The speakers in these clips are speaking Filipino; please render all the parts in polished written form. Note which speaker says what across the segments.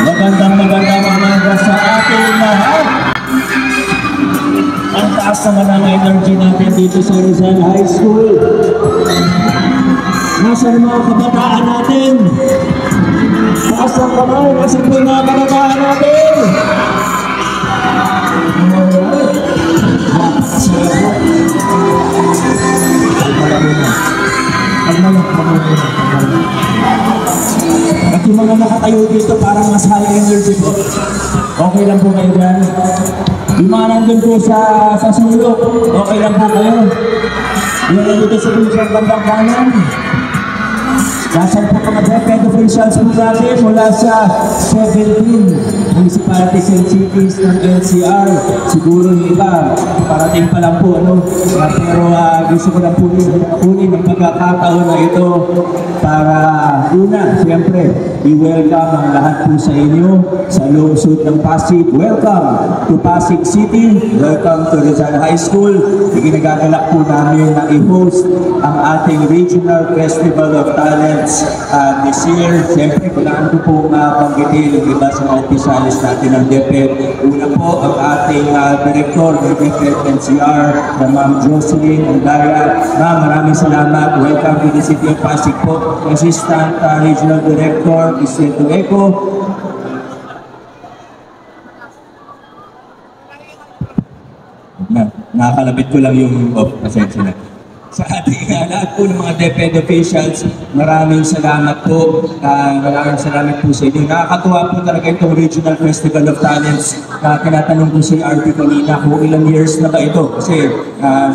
Speaker 1: Magandang umaga sa ating lahat. Ang taas naman ang energy natin dito sa Rizal High School. Nasaan mga kabataan natin? Taas ang kamay, nasaan po yung mga kabataan natin? At yung mga nakatayo dito parang mas high energy po. Okay lang po kayo dyan. Yung mga nandun po sa sulok, okay lang po kayo. Yung nandito sa pinsyang bandang kanan. Nasaan po mga DepEd officials po natin mula sa 17 municipalities and cities ng NCR. Siguro yung iba, parating pa lang po, ano? Pero gusto ko lang po kunin ang pagkakataon na ito para una, siyempre, i-welcome ang lahat po sa inyo sa lungsod ng Pasig. Welcome to Pasig City. Welcome to Rizal High School. Iginagagalak po namin na i-host ang ating Regional Festival of Talent this year. Siyempre, kailangan ko pong banggitin yung iba sa mga opisyalis natin ng DepEd. Una po, ang ating Director ng DepEd NCR, na Ma'am Jocelyn Andaya. Ma'am, maraming salamat. Welcome to the City of Pasig po. Assistant Regional Director, Iseto Eco. Nakakalapit ko lang yung pasensya na. Sa ating lahat po ng mga DepEd officials, maraming salamat po. Maraming salamat po sa inyo. Nakakatuwa po talaga itong Regional Festival of Talents. Tinatanong ko si RP kanina kung ilang years na ba ito. Kasi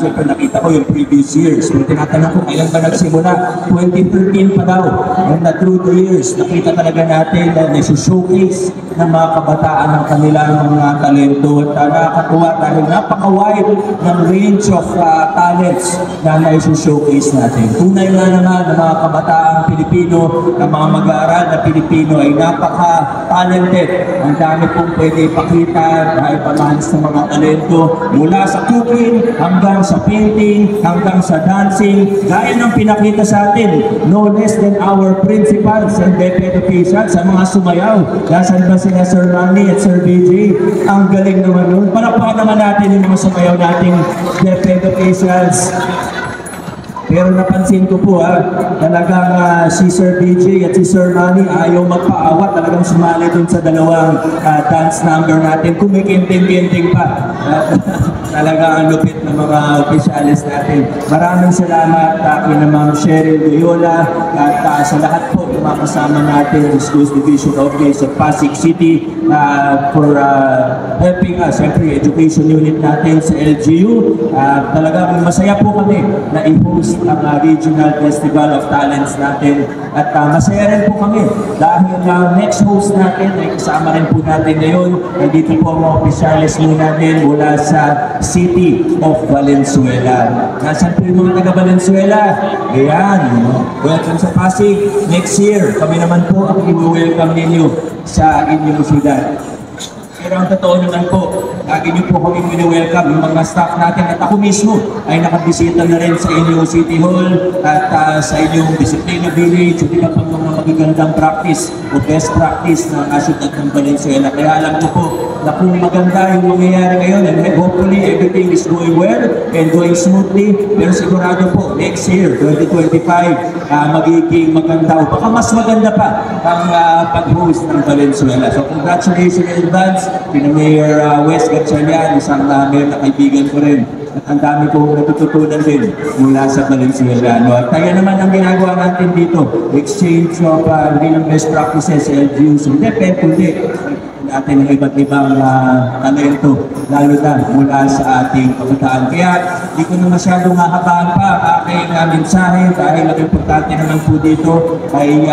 Speaker 1: siyempre nakita ko yung previous years. Kung tinatanong ko kailan ba nagsimula, 2013 pa daw. And through the years, nakita talaga natin na nasi-showcase ng mga kabataan ng kanilang mga talento. At nakakatuwa dahil napaka-wide ng range of talents na i-showcase natin. Tunay nga naman ng mga kabataang Pilipino, ng mga mag-aaral na Pilipino ay napaka-talented. Ang dami pong pwede ipakita dahil pamahalis ng mga talento mula sa cooking, hanggang sa painting, hanggang sa dancing. Gaya ng pinakita sa atin, no less than our principals and DepEd officials sa mga sumayaw. Nasaan ba sila Sir Rani at Sir BJ? Ang galing naman nun. Palakpakan naman natin yung mga sumayaw nating DepEd officials. Pero napansin ko po talagang si Sir BJ at si Sir Manny ayaw magpaawat, talagang sumali dun sa dalawang dance number natin. Kung may kinting-kinting pa, talaga ang lupit ng mga opisyalis natin. Maraming salamat kina Ma'am Cheryl Loyola at sa lahat po ng mga kasama natin sa Schools Division Office of Pasig City for helping us, siyempre education unit natin sa LGU. Talagang masaya po kami na i-host ang Regional Festival of Talents natin. At masaya rin po kami dahil next host natin ay kasama rin po natin ngayon. Dito po ang mga opisyalis natin mula sa City of Valenzuela. Nasaan po yung mga taga Valenzuela? Ayan. Welcome sa Pasig. Next year, kami naman po ang i-welcome ninyo sa inyong syudad. Pero ang totoo naman po, lagi niyo po kami welcome yung mga staff natin at ako mismo ay nakabisita na rin sa inyong City Hall at sa inyong Disciplina Village, hindi pa pang mga magagandang practice o best practice ng syudad ng Valenzuela. Kaya alam niyo po na kung maganda yung mangyayari ngayon and hopefully everything is going well and going smoothly, pero sigurado po next year, 2025, magiging maganda o baka mas maganda pa ang pag-host ng Valenzuela. So congratulations in advance kina Mayor Wes Gatchalian, isang mayor na kaibigan ko rin. At ang dami kong natututunan din mula sa Valenzuela. At kaya naman ang ginagawa natin dito, exchange of ng best practices sa LGUs. Hindi, kundi natin ng iba't ibang talento, lalo na mula sa ating kabataan. Kaya hindi ko na masyadong hahabaan pa aking mensahe dahil ang importante naman po dito ay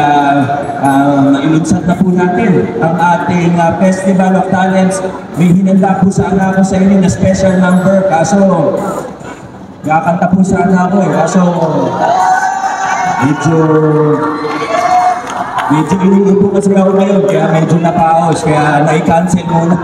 Speaker 1: mailunsad na po natin ang ating Festival of Talents. May hinanda po sana ako sa inyo na special number, kaso kakanta po sana ako kaso medyo Medyo inuubo kasi ako ngayon, kaya medyo napaos, kaya na-cancel muna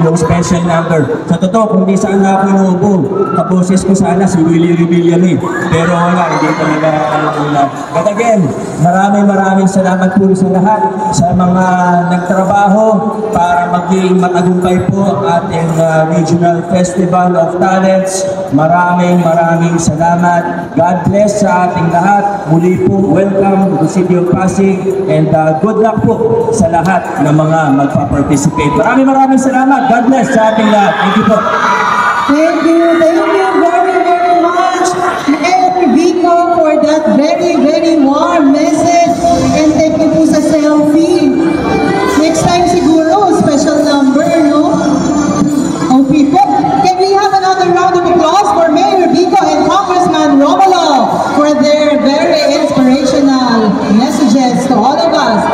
Speaker 1: yung special number. Sa totoo, kung di saan na ako inuubo, kaposes ko sana si Willie Rebilla eh. Pero wala, hindi talaga wala. But again, maraming salamat po sa lahat, sa mga nagtrabaho para maging matagumpay po ang ating Regional Festival of Talents. Maraming salamat. God bless sa ating lahat. Muli po, welcome to the City of Pasig and good luck po sa lahat ng mga magpa-participate. Maraming salamat. God bless sa ating lahat. Thank you po.
Speaker 2: Thank you very much, Mayor Vico, for that very warm message. And thank you po sa selfie. Next time siguro, special number, no? Okay po. Can we have another round of applause for Mayor Vico and Congressman Romulo for their very inspirational messages to all of us.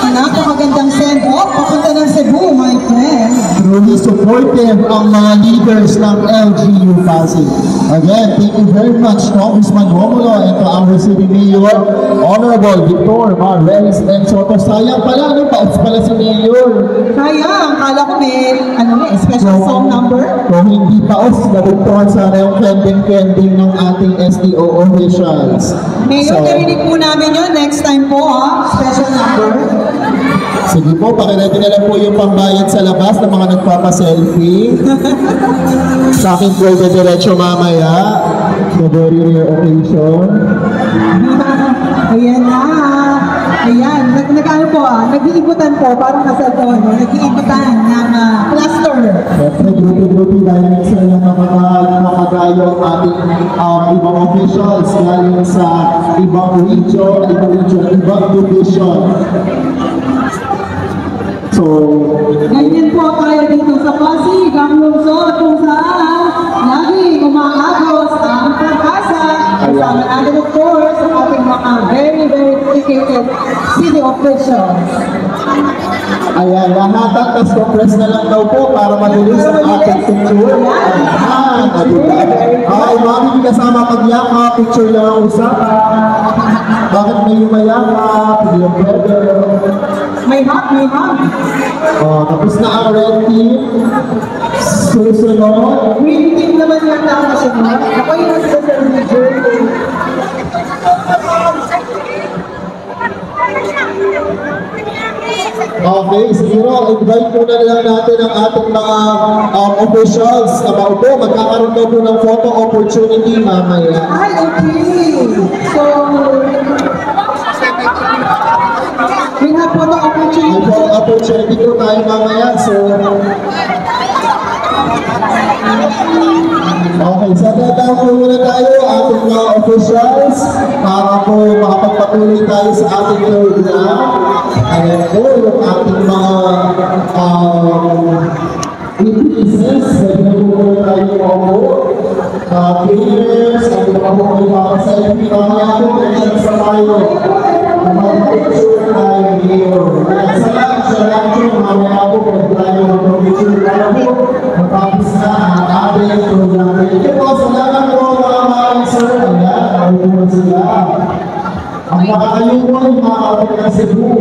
Speaker 2: Napakagandang send-off, papunta ng Cebu, my friend.
Speaker 3: Truly supportive ang mga leaders ng LGU Pasig. Again, thank you very much, Congressman Romulo, and to our City Mayor, Honorable Victor Marvellis and Soto. Sayang pala, no? Paus pala si Mayor.
Speaker 2: Kaya, akala ko may special song number.
Speaker 3: Kung hindi paus, nabugtuhan sana yung trending ng ating SDO officials.
Speaker 2: Mayor, narinig po namin yun. Next time po, special number.
Speaker 3: Sige po, pakiready na lang po yung pambayad sa labas ng mga nagpapa-selfie. Sa akin po diretso mamaya. The very rare occasion.
Speaker 2: Ayan na. Ayan, nag-ano po nag-iikutan po, parang kasalton, nag-iikutan ng cluster.
Speaker 3: Siyempre, grupo-grupo dahil minsan yung makagayo ang ating ibang officials galing sa ibang region, ibang division. So,
Speaker 2: ganyan po tayo dito sa Pasig, ang lungsod kung saan lagi umaagos ang pag-asa. Kasama natin of course ang ating mga very dedicated city officials.
Speaker 3: ayan, lahat tas compress na lang daw po para mabilis ang ating picture. Ayan, diba? Ay, mami, kasama pagyaka, picture lang ang usapan. Bakit may yumayaka? Hindi yung pwede.
Speaker 2: May hug.
Speaker 3: Oh, tapos na ang red team. Susunod.
Speaker 2: Green team naman yata ang kasunod. Ako yung nasa sa region.
Speaker 3: Okay, siguro invite muna lang natin ang ating mga officials na maupo. Magkakaroon daw po ng photo opportunity mamaya.
Speaker 2: Ay, okay. So, we have photo
Speaker 3: May
Speaker 2: opportunity.
Speaker 3: photo opportunity po tayo mamaya. So, okay, so tatawag po muna tayo ating mga officials para po makapagpatuloy tayo sa ating program. Ayan po yung ating mga witnesses. Pwede po muna tayo po. Players, ang mga po may makaselfie. Mamaya po, kaya sa tayo. Mag-picture tayo ngayon. Kaya sa lahat yung mamaya po, pwede tayo mag-picture tayo po. Matapos na ang ating program. Thank you po. Salamat po mga sir. Ayan, ako po sila. Ang nakakayuan, mga kapit ng Cebu.